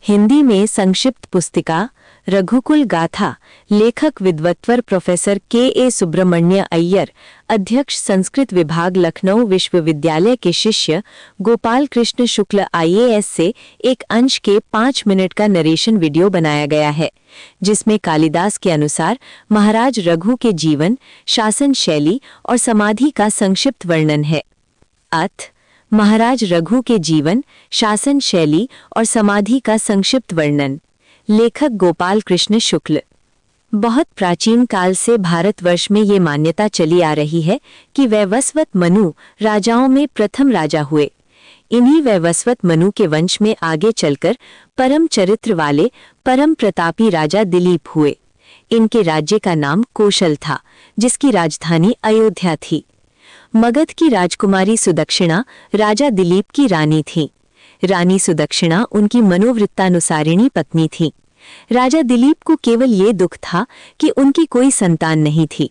हिंदी में संक्षिप्त पुस्तिका रघुकुल गाथा, लेखक विद्वत्वर प्रोफेसर के सुब्रमण्य अय्यर, अध्यक्ष संस्कृत विभाग लखनऊ विश्वविद्यालय के शिष्य गोपाल कृष्ण शुक्ल IAS से एक अंश के 5 मिनट का नरेशन वीडियो बनाया गया है, जिसमें कालिदास के अनुसार महाराज रघु के जीवन, शासन शैली और समाधि का संक्षिप्त वर्णन है। अथ महाराज रघु के जीवन, शासन शैली और समाधि का संक्षिप्त वर्णन। लेखक गोपाल कृष्ण शुक्ल। बहुत प्राचीन काल से भारतवर्ष में ये मान्यता चली आ रही है कि वैवस्वत मनु राजाओं में प्रथम राजा हुए। इन्हीं वैवस्वत मनु के वंश में आगे चलकर परम चरित्र वाले परम प्रतापी राजा दिलीप हुए। इनके राज्य का नाम कौशल था, जिसकी राजधानी अयोध्या थी। मगध की राजकुमारी सुदक्षिणा राजा दिलीप की रानी थी। रानी सुदक्षिणा उनकी मनोवृत्तानुसारिणी पत्नी थी। राजा दिलीप को केवल ये दुख था कि उनकी कोई संतान नहीं थी।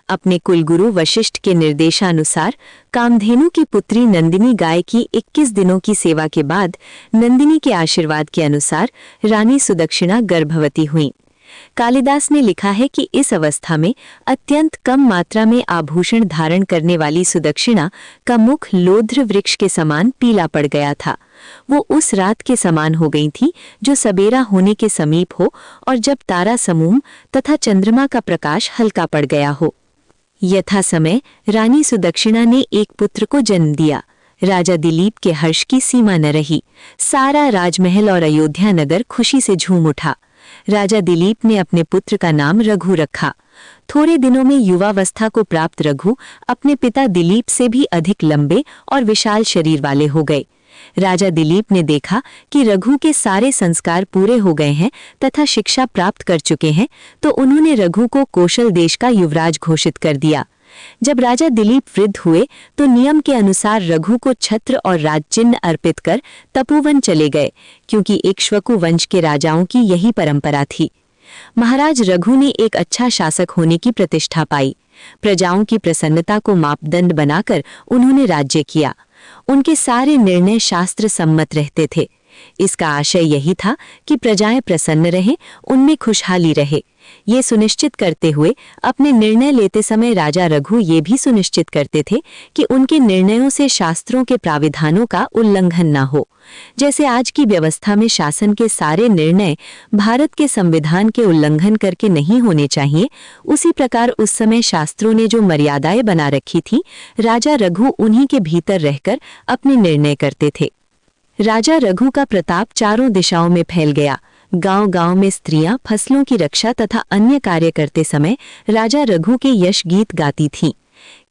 अपने कुलगुरु वशिष्ठ के निर्देशानुसार कामधेनु की पुत्री नंदिनी गाय की 21 दिनों की सेवा के बाद नंदिनी के आशीर्वाद के अनुसार रानी सुदक्षिणा गर्भवती हुईं। कालिदास ने लिखा है कि इस अवस्था में अत्यंत कम मात्रा में आभूषण धारण करने वाली सुदक्षिणा का मुख लोध्र वृक्ष के समान पीला पड़ गया था। वो उस रात के समान हो गई थी जो सबेरा होने के समीप हो और जब तारा समूह तथा चंद्रमा का प्रकाश हल्का पड़ गया हो। यथा समय रानी सुदक्षिणा ने एक पुत्र को जन्म दिया। राजा दिलीप के हर्ष की सीमा न रही। सारा राजमहल और अयोध्या नगर खुशी से झूम उठा। राजा दिलीप ने अपने पुत्र का नाम रघु रखा। थोड़े दिनों में युवावस्था को प्राप्त रघु अपने पिता दिलीप से भी अधिक लंबे और विशाल शरीर वाले हो गए। राजा दिलीप ने देखा कि रघु के सारे संस्कार पूरे हो गए हैं तथा शिक्षा प्राप्त कर चुके हैं, तो उन्होंने रघु को कौशल देश का युवराज घोषित कर दिया। जब राजा दिलीप वृद्ध हुए तो नियम के अनुसार रघु को छत्र और राजचिन्ह अर्पित कर तपोवन चले गए, क्योंकि इक्ष्वाकु वंश के राजाओं की यही परंपरा थी। महाराज रघु ने एक अच्छा शासक होने की प्रतिष्ठा पाई। प्रजाओं की प्रसन्नता को मापदंड बनाकर उन्होंने राज्य किया। उनके सारे निर्णय शास्त्र सम्मत रहते थे। इसका आशय यही था कि प्रजाएं प्रसन्न रहें, उनमें खुशहाली रहे। ये सुनिश्चित करते हुए अपने निर्णय लेते समय राजा रघु ये भी सुनिश्चित करते थे कि उनके निर्णयों से शास्त्रों के प्राविधानों का उल्लंघन न हो। जैसे आज की व्यवस्था में शासन के सारे निर्णय भारत के संविधान के उल्लंघन करके नहीं होने चाहिए, उसी प्रकार उस समय शास्त्रों ने जो मर्यादाएं बना रखी थी, राजा रघु उन्हीं के भीतर रहकर अपने निर्णय करते थे। राजा रघु का प्रताप चारों दिशाओं में फैल गया। गांव-गांव में स्त्रियां फसलों की रक्षा तथा अन्य कार्य करते समय राजा रघु के यश गीत गाती थीं।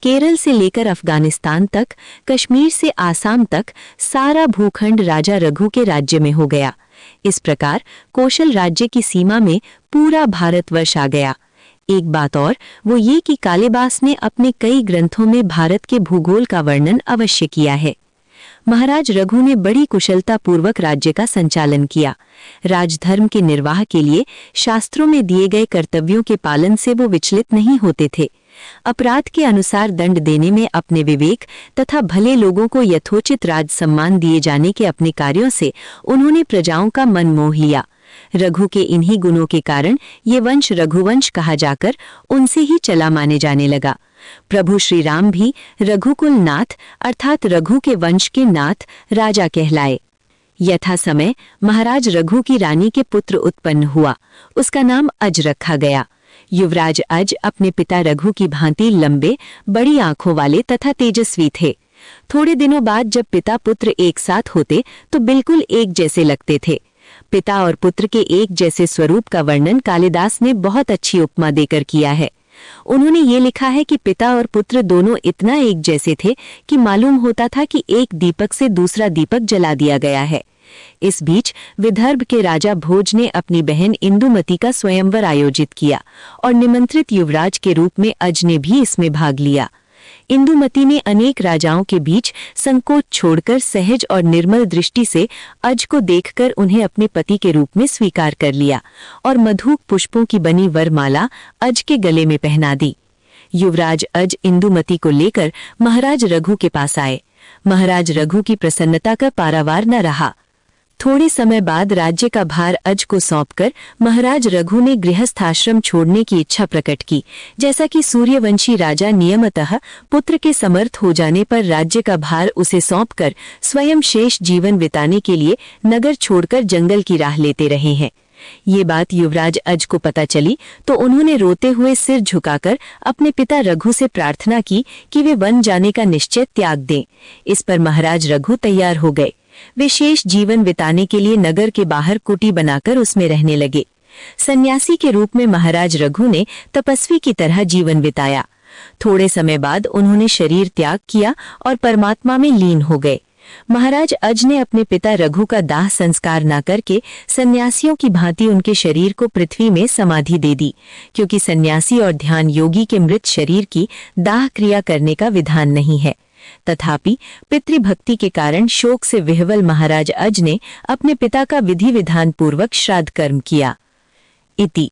केरल से लेकर अफगानिस्तान तक, कश्मीर से आसाम तक सारा भूखंड राजा रघु के राज्य में हो गया। इस प्रकार कौशल राज्य की सीमा में पूरा भारतवर्ष आ गया। एक बात और वो ये कि कालिदास ने अपने कई ग्रंथों में भारत के भूगोल का वर्णन अवश्य किया है। महाराज रघु ने बड़ी कुशलता पूर्वक राज्य का संचालन किया। राजधर्म के निर्वाह के लिए शास्त्रों में दिए गए कर्तव्यों के पालन से वो विचलित नहीं होते थे। अपराध के अनुसार दंड देने में अपने विवेक तथा भले लोगों को यथोचित राज सम्मान दिए जाने के अपने कार्यों से उन्होंने प्रजाओं का मन मोह लिया। रघु के इन्हीं गुणों के कारण ये वंश रघुवंश कहा जाकर उनसे ही चला माने जाने लगा। प्रभु श्री राम भी रघुकुल नाथ अर्थात रघु के वंश के नाथ राजा कहलाए। यथा समय महाराज रघु की रानी के पुत्र उत्पन्न हुआ। उसका नाम अज रखा गया। युवराज अज अपने पिता रघु की भांति लंबे, बड़ी आंखों वाले तथा तेजस्वी थे। थोड़े दिनों बाद जब पिता पुत्र एक साथ होते तो बिल्कुल एक जैसे लगते थे। पिता और पुत्र के एक जैसे स्वरूप का वर्णन कालिदास ने बहुत अच्छी उपमा देकर किया है। उन्होंने ये लिखा है कि पिता और पुत्र दोनों इतना एक जैसे थे कि मालूम होता था कि एक दीपक से दूसरा दीपक जला दिया गया है। इस बीच विदर्भ के राजा भोज ने अपनी बहन इंदुमती का स्वयंवर आयोजित किया और निमंत्रित युवराज के रूप में अज ने भी इसमें भाग लिया। इंदुमती ने अनेक राजाओं के बीच संकोच छोड़कर सहज और निर्मल दृष्टि से अज को देखकर उन्हें अपने पति के रूप में स्वीकार कर लिया और मधुक पुष्पों की बनी वरमाला अज के गले में पहना दी। युवराज अज इंदुमती को लेकर महाराज रघु के पास आए। महाराज रघु की प्रसन्नता का पारावार न रहा। थोड़े समय बाद राज्य का भार अज को सौंपकर महाराज रघु ने गृहस्थाश्रम छोड़ने की इच्छा प्रकट की। जैसा कि सूर्यवंशी राजा नियमतः पुत्र के समर्थ हो जाने पर राज्य का भार उसे सौंपकर स्वयं शेष जीवन बिताने के लिए नगर छोड़कर जंगल की राह लेते रहे हैं। ये बात युवराज अज को पता चली तो उन्होंने रोते हुए सिर झुकाकर अपने पिता रघु से प्रार्थना की कि वे वन जाने का निश्चय त्याग दें। इस पर महाराज रघु तैयार हो गए। वे शेष जीवन बिताने के लिए नगर के बाहर कुटी बनाकर उसमें रहने लगे। सन्यासी के रूप में महाराज रघु ने तपस्वी की तरह जीवन बिताया। थोड़े समय बाद उन्होंने शरीर त्याग किया और परमात्मा में लीन हो गए। महाराज अज ने अपने पिता रघु का दाह संस्कार न करके सन्यासियों की भांति उनके शरीर को पृथ्वी में समाधि दे दी, क्योंकि सन्यासी और ध्यान योगी के मृत शरीर की दाह क्रिया करने का विधान नहीं है। तथापि पितृभक्ति के कारण शोक से विह्वल महाराज अज ने अपने पिता का विधि विधान पूर्वक श्राद्ध कर्म किया। इति